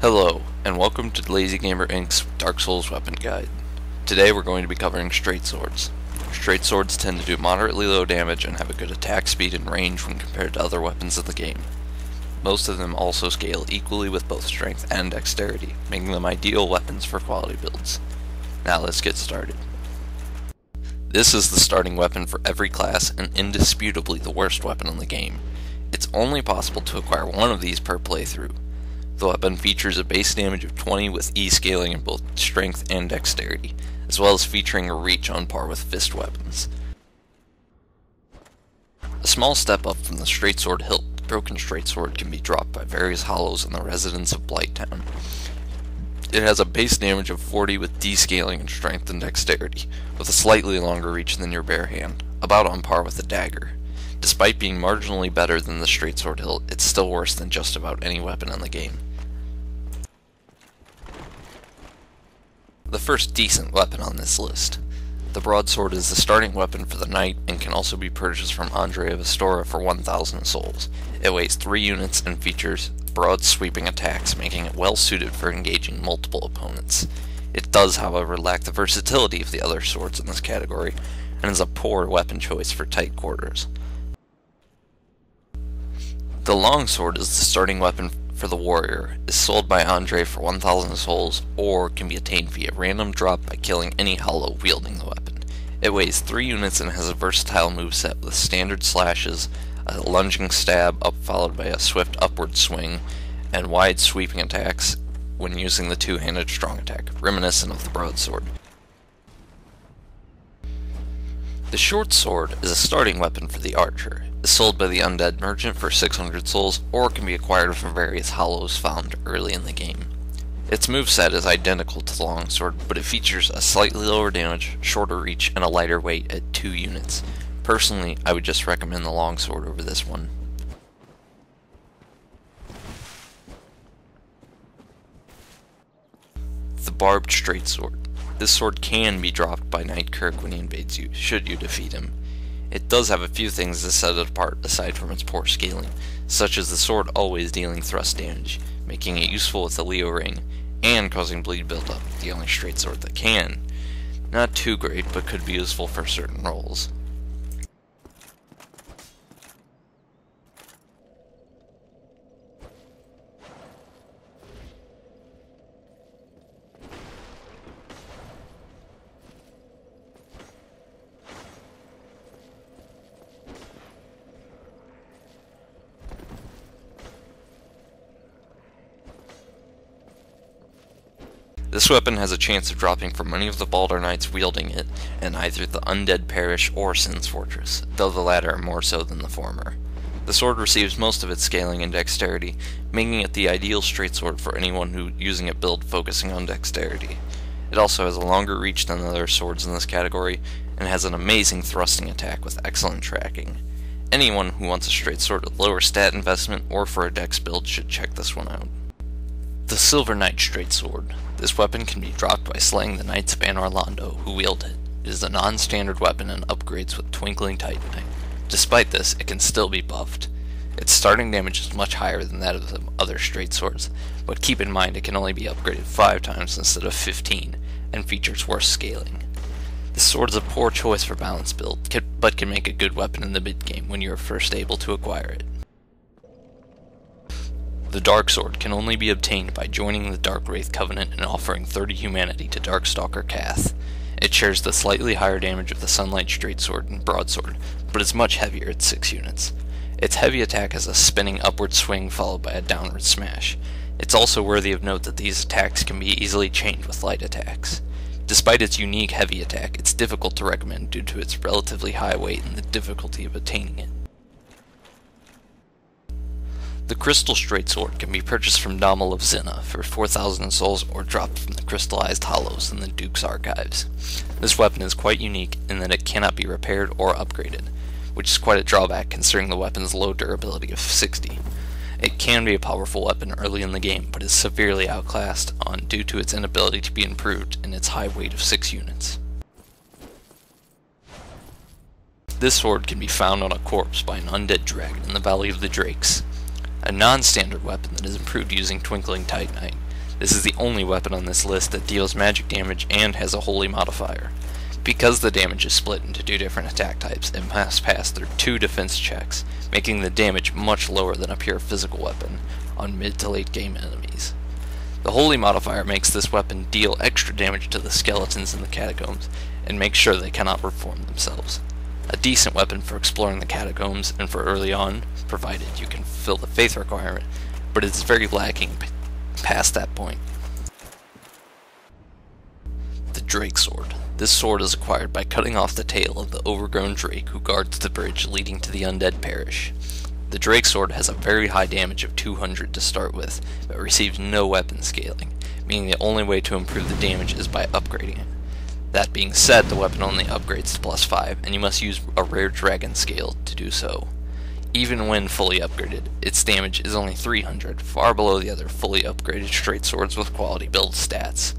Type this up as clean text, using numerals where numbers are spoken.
Hello, and welcome to Lazy Gamer Inc.'s Dark Souls Weapon Guide. Today we're going to be covering straight swords. Straight swords tend to do moderately low damage and have a good attack speed and range when compared to other weapons in the game. Most of them also scale equally with both strength and dexterity, making them ideal weapons for quality builds. Now let's get started. This is the starting weapon for every class and indisputably the worst weapon in the game. It's only possible to acquire one of these per playthrough. The weapon features a base damage of 20 with E scaling in both strength and dexterity, as well as featuring a reach on par with fist weapons. A small step up from the straight sword hilt, the broken straight sword can be dropped by various hollows in the residents of Blighttown. It has a base damage of 40 with D scaling in strength and dexterity, with a slightly longer reach than your bare hand, about on par with a dagger. Despite being marginally better than the straight sword hilt, it's still worse than just about any weapon in the game. The first decent weapon on this list. The Broadsword is the starting weapon for the knight and can also be purchased from Andre of Astora for 1,000 souls. It weighs 3 units and features broad sweeping attacks, making it well suited for engaging multiple opponents. It does, however, lack the versatility of the other swords in this category, and is a poor weapon choice for tight quarters. The Longsword is the starting weapon for the warrior, is sold by Andre for 1,000 souls, or can be attained via random drop by killing any hollow wielding the weapon. It weighs 3 units and has a versatile moveset with standard slashes, a lunging stab up followed by a swift upward swing, and wide sweeping attacks when using the two-handed strong attack, reminiscent of the Broadsword. The Shortsword is a starting weapon for the archer, is sold by the undead merchant for 600 souls, or can be acquired from various hollows found early in the game. Its moveset is identical to the Longsword, but it features a slightly lower damage, shorter reach, and a lighter weight at 2 units. Personally, I would just recommend the Longsword over this one. The Barbed Straight Sword. This sword can be dropped by Knight Kirk when he invades you, should you defeat him. It does have a few things to set it apart aside from its poor scaling, such as the sword always dealing thrust damage, making it useful with the Leo ring, and causing bleed buildup, the only straight sword that can. Not too great, but could be useful for certain roles. This weapon has a chance of dropping from many of the Baldur Knights wielding it in either the Undead Parish or Sin's Fortress, though the latter are more so than the former. The sword receives most of its scaling and dexterity, making it the ideal straight sword for anyone who using it build focusing on dexterity. It also has a longer reach than the other swords in this category, and has an amazing thrusting attack with excellent tracking. Anyone who wants a straight sword with lower stat investment or for a dex build should check this one out. The Silver Knight Straight Sword. This weapon can be dropped by slaying the Knights of Anor Londo who wield it. It is a non-standard weapon and upgrades with twinkling Titanite. Despite this, it can still be buffed. Its starting damage is much higher than that of the other straight swords, but keep in mind it can only be upgraded 5 times instead of 15, and features worse scaling. This sword is a poor choice for balanced build, but can make a good weapon in the mid-game when you are first able to acquire it. The Dark Sword can only be obtained by joining the Dark Wraith Covenant and offering 30 humanity to Darkstalker Kath. It shares the slightly higher damage of the Sunlight Straight Sword and Broadsword, but is much heavier at 6 units. Its heavy attack has a spinning upward swing followed by a downward smash. It's also worthy of note that these attacks can be easily chained with light attacks. Despite its unique heavy attack, it's difficult to recommend due to its relatively high weight and the difficulty of attaining it. The Crystal Straight Sword can be purchased from Dommel of Zinna for 4,000 souls or dropped from the crystallized hollows in the Duke's archives. This weapon is quite unique in that it cannot be repaired or upgraded, which is quite a drawback considering the weapon's low durability of 60. It can be a powerful weapon early in the game, but is severely outclassed due to its inability to be improved and its high weight of 6 units. This sword can be found on a corpse by an undead dragon in the Valley of the Drakes. A non-standard weapon that is improved using Twinkling Titanite. This is the only weapon on this list that deals magic damage and has a holy modifier. Because the damage is split into 2 different attack types, it must pass through 2 defense checks, making the damage much lower than a pure physical weapon on mid to late game enemies. The holy modifier makes this weapon deal extra damage to the skeletons in the catacombs, and makes sure they cannot reform themselves. A decent weapon for exploring the catacombs and for early on, provided you can fulfill the faith requirement, but it's very lacking past that point. The Drake Sword. This sword is acquired by cutting off the tail of the overgrown drake who guards the bridge leading to the undead parish. The Drake Sword has a very high damage of 200 to start with, but receives no weapon scaling, meaning the only way to improve the damage is by upgrading it. That being said, the weapon only upgrades to +5, and you must use a rare dragon scale to do so. Even when fully upgraded, its damage is only 300, far below the other fully upgraded straight swords with quality build stats.